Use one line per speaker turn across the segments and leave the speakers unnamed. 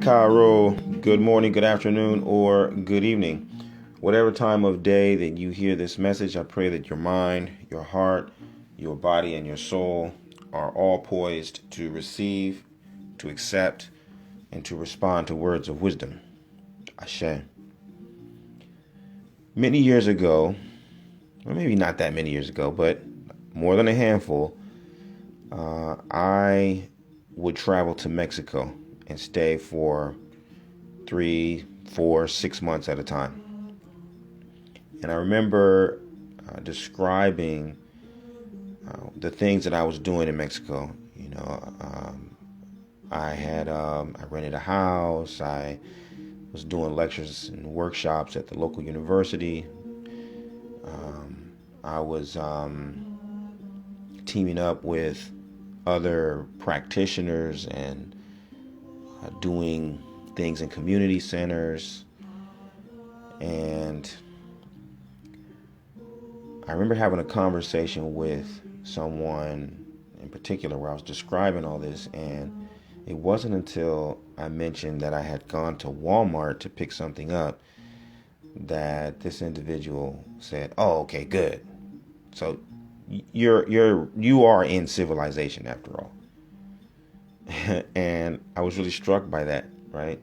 Cairo, good morning, good afternoon, or good evening. Whatever time of day that you hear this message, I pray that your mind, your heart, your body, and your soul are all poised to receive, to accept, and to respond to words of wisdom. Ashe. Many years ago, or maybe not that many years ago, but more than a handful, I would travel to Mexico and stay for 3, 4, 6 months at a time. And I remember describing the things that I was doing in Mexico. I rented a house. I was doing lectures and workshops at the local university. I was teaming up with other practitioners and doing things in community centers. And I remember having a conversation with someone in particular where I was describing all this, and it wasn't until I mentioned that I had gone to Walmart to pick something up that this individual said, "Oh, okay, good. So you are in civilization after all." And I was really struck by that, right?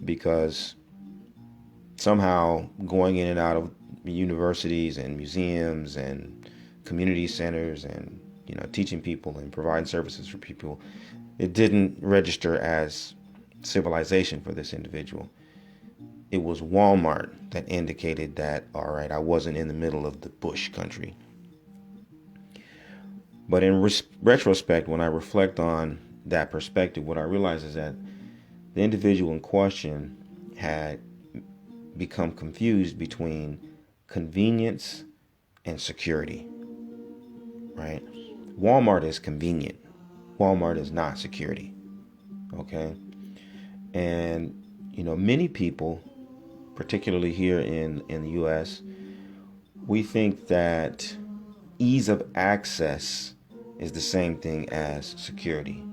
Because somehow going in and out of universities and museums and community centers and teaching people and providing services for people, it didn't register as civilization for this individual. It was Walmart that indicated that, all right, I wasn't in the middle of the bush country. But in retrospect, when I reflect on that perspective, what I realize is that the individual in question had become confused between convenience and security, right? Walmart is convenient. Walmart is not security, okay? And, many people, particularly here in the U.S., we think that ease of access is the same thing as security.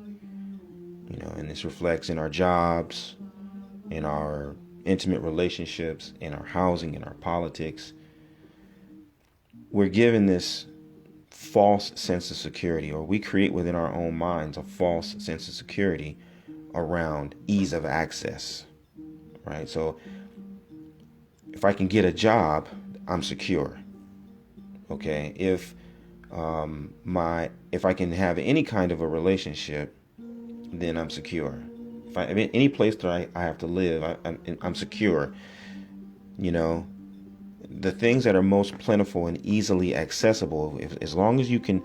And this reflects in our jobs, in our intimate relationships, in our housing, in our politics. We're given this false sense of security, or we create within our own minds a false sense of security around ease of access, right? So if I can get a job, I'm secure. Okay, if I can have any kind of a relationship, then I'm secure. If I mean any place that I have to live, I'm secure. The things that are most plentiful and easily accessible, as long as you can,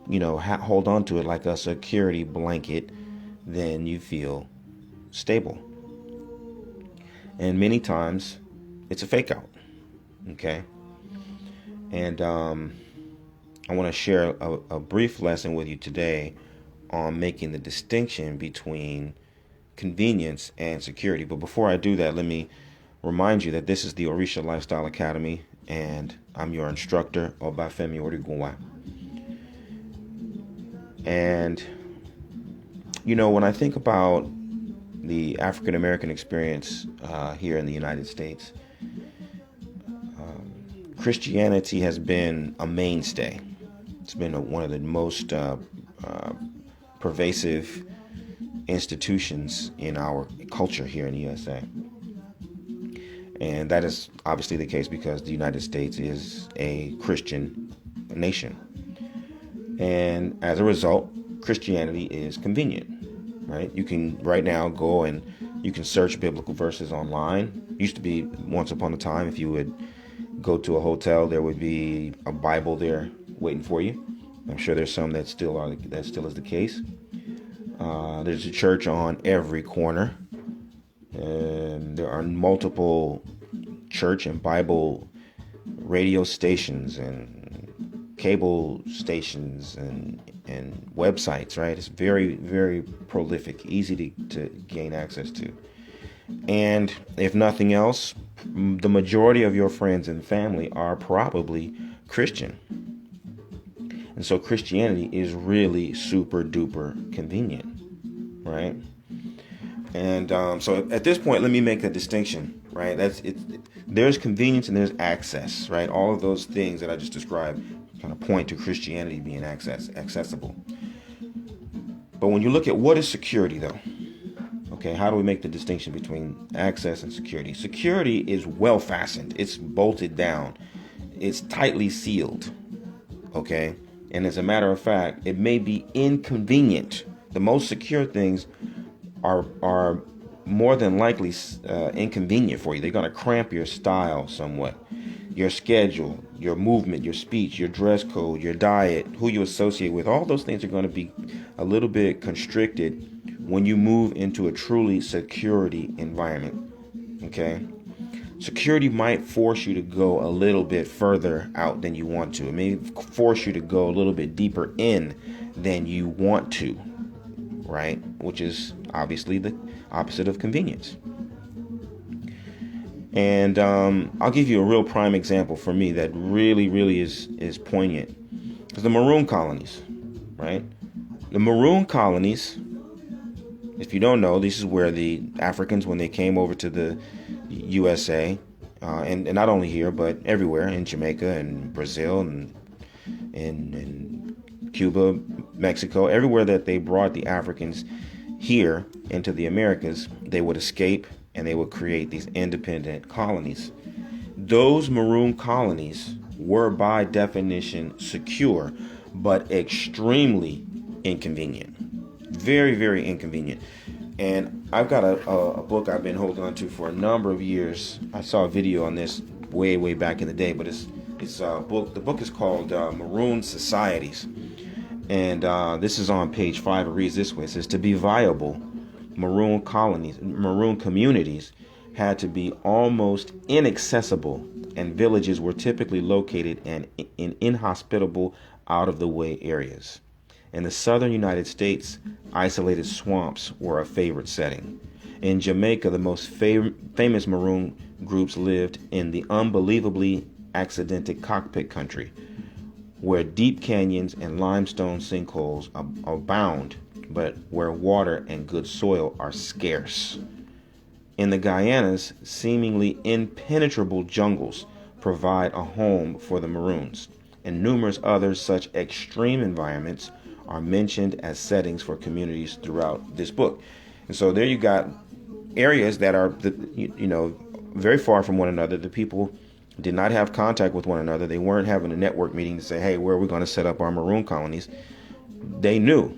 hold on to it like a security blanket, then you feel stable. And many times, it's a fake out. Okay. And I want to share a brief lesson with you today on making the distinction between convenience and security. But before I do that, let me remind you that this is the Orisha Lifestyle Academy, and I'm your instructor, Obafemi Origunwa. And, when I think about the African American experience here in the United States, Christianity has been a mainstay. It's been one of the most pervasive institutions in our culture here in the USA. And that is obviously the case because the United States is a Christian nation. And as a result, Christianity is convenient, right? You can right now go and you can search biblical verses online. Used to be once upon a time, if you would go to a hotel, there would be a Bible there waiting for you. I'm sure there's some that still is the case. There's a church on every corner. And there are multiple church and Bible radio stations and cable stations and websites, right? It's very, very prolific, easy to gain access to. And if nothing else, the majority of your friends and family are probably Christian. And so Christianity is really super duper convenient, right? And so at this point, let me make a distinction, right? There's convenience and there's access, right? All of those things that I just described kind of point to Christianity being accessible. But when you look at what is security, though, okay, how do we make the distinction between access and security? Security is well fastened. It's bolted down. It's tightly sealed, okay? And as a matter of fact, it may be inconvenient. The most secure things are more than likely inconvenient for you. They're going to cramp your style somewhat. Your schedule, your movement, your speech, your dress code, your diet, who you associate with, all those things are going to be a little bit constricted when you move into a truly security environment. Okay? Security might force you to go a little bit further out than you want to. It may force you to go a little bit deeper in than you want to, right? Which is obviously the opposite of convenience. And I'll give you a real prime example for me that really, really is poignant. It's the maroon colonies, right? The maroon colonies, if you don't know, this is where the Africans, when they came over to the USA, and not only here, but everywhere, in Jamaica and Brazil and in Cuba, Mexico, everywhere that they brought the Africans here into the Americas, they would escape and they would create these independent colonies. Those maroon colonies were by definition secure, but extremely inconvenient. Very, very inconvenient. And I've got a book I've been holding on to for a number of years. I saw a video on this way, way back in the day, but it's a book. The book is called Maroon Societies. And this is on page 5. It reads this way. It says, to be viable, maroon communities had to be almost inaccessible, and villages were typically located in inhospitable, out-of-the-way areas. In the southern United States, isolated swamps were a favorite setting. In Jamaica, the most famous maroon groups lived in the unbelievably accidented cockpit country, where deep canyons and limestone sinkholes abound, but where water and good soil are scarce. In the Guyanas, seemingly impenetrable jungles provide a home for the maroons, and numerous other such extreme environments are mentioned as settings for communities throughout this book. And so there you got areas that are, very far from one another. The people did not have contact with one another. They weren't having a network meeting to say, hey, where are we going to set up our maroon colonies? They knew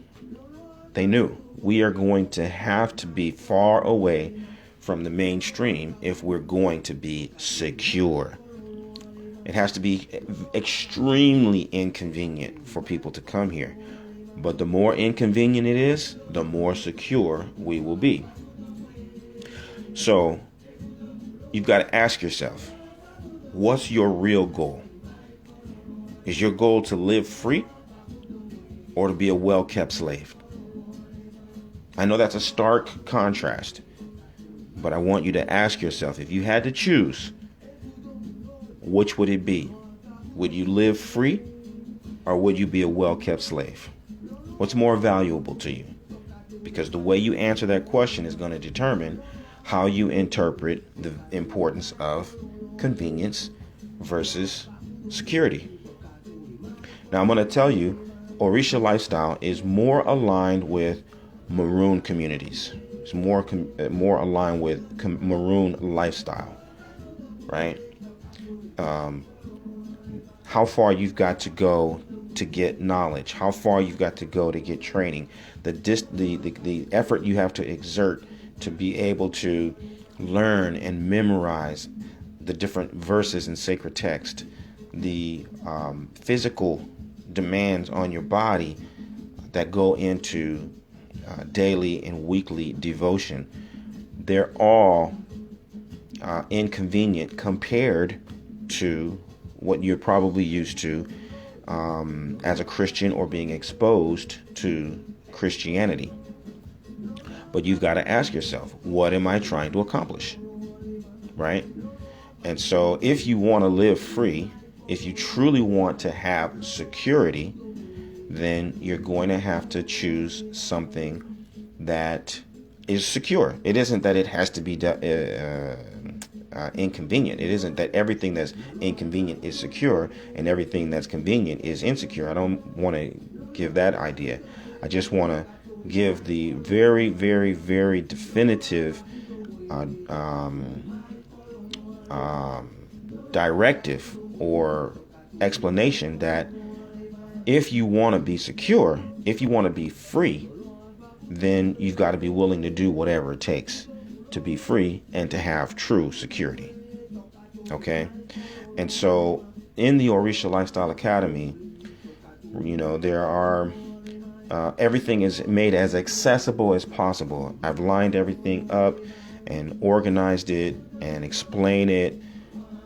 we are going to have to be far away from the mainstream if we're going to be secure. It has to be extremely inconvenient for people to come here. But the more inconvenient it is, the more secure we will be. So you've got to ask yourself, what's your real goal? Is your goal to live free or to be a well-kept slave? I know that's a stark contrast, but I want you to ask yourself, if you had to choose, which would it be? Would you live free or would you be a well-kept slave? What's more valuable to you? Because the way you answer that question is going to determine how you interpret the importance of convenience versus security. Now, I'm going to tell you, Orisha lifestyle is more aligned with maroon communities. It's more aligned with maroon lifestyle, right? How far you've got to go to get knowledge, how far you've got to go to get training, the effort you have to exert to be able to learn and memorize the different verses in sacred text, the physical demands on your body that go into daily and weekly devotion. They're all inconvenient compared to what you're probably used to as a Christian or being exposed to Christianity. But you've got to ask yourself, what am I trying to accomplish? Right? And so if you want to live free, if you truly want to have security, then you're going to have to choose something that is secure. It isn't that it has to be inconvenient. It isn't that everything that's inconvenient is secure and everything that's convenient is insecure. I don't want to give that idea. I just want to give the very, very, very definitive directive or explanation that if you want to be secure, if you want to be free, then you've got to be willing to do whatever it takes to be free and to have true security. Okay? And so in the Orisha Lifestyle Academy, there are everything is made as accessible as possible. I've lined everything up and organized it and explained it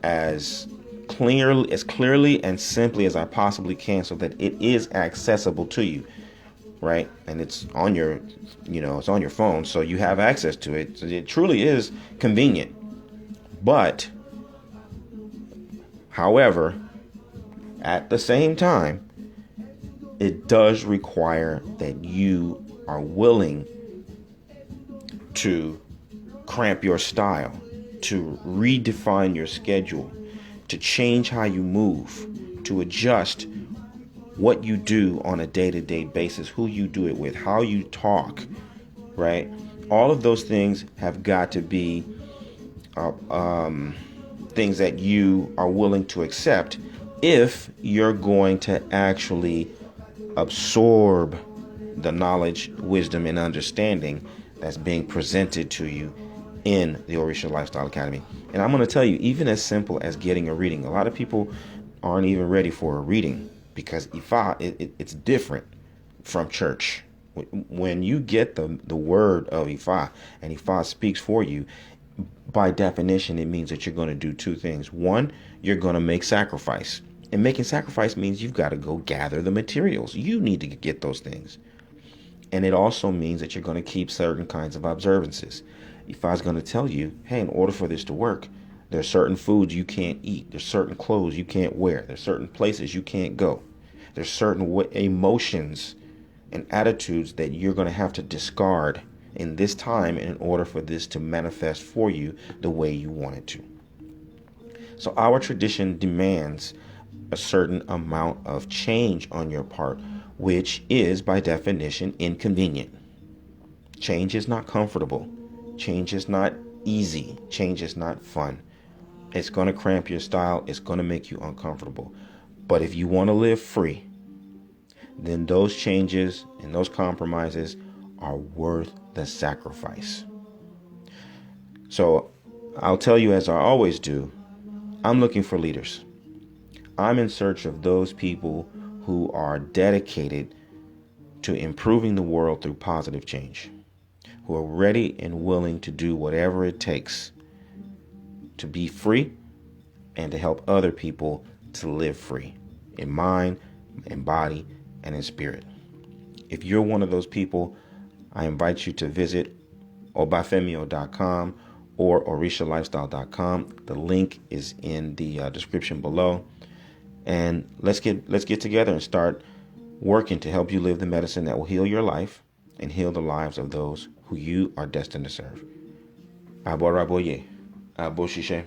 as clearly and simply as I possibly can, so that it is accessible to you, right? And it's on your, it's on your phone, so you have access to it. So it truly is convenient. But, however, at the same time, it does require that you are willing to cramp your style, to redefine your schedule, to change how you move, to adjust what you do on a day-to-day basis, who you do it with, how you talk, right? All of those things have got to be things that you are willing to accept if you're going to actually absorb the knowledge, wisdom, and understanding that's being presented to you in the Orisha Lifestyle Academy. And I'm going to tell you, even as simple as getting a reading, a lot of people aren't even ready for a reading because Ifa, it's different from church. When you get the word of Ifa and Ifa speaks for you, by definition, it means that you're going to do two things. One, you're going to make sacrifice. And making sacrifice means you've got to go gather the materials. You need to get those things. And it also means that you're going to keep certain kinds of observances. Ifa's going to tell you, hey, in order for this to work, there's certain foods you can't eat. There's certain clothes you can't wear. There's certain places you can't go. There's certain emotions and attitudes that you're going to have to discard in this time in order for this to manifest for you the way you want it to. So our tradition demands a certain amount of change on your part, which is by definition inconvenient. Change is not comfortable. Change is not easy. Change is not fun. It's going to cramp your style. It's going to make you uncomfortable. But if you want to live free, then those changes and those compromises are worth the sacrifice. So I'll tell you, as I always do, I'm looking for leaders. I'm in search of those people who are dedicated to improving the world through positive change, who are ready and willing to do whatever it takes to be free and to help other people to live free in mind, in body, and in spirit. If you're one of those people, I invite you to visit obafemio.com or orishalifestyle.com. The link is in the description below. And let's get together and start working to help you live the medicine that will heal your life and heal the lives of those who you are destined to serve. Aboraboye, aboshishe.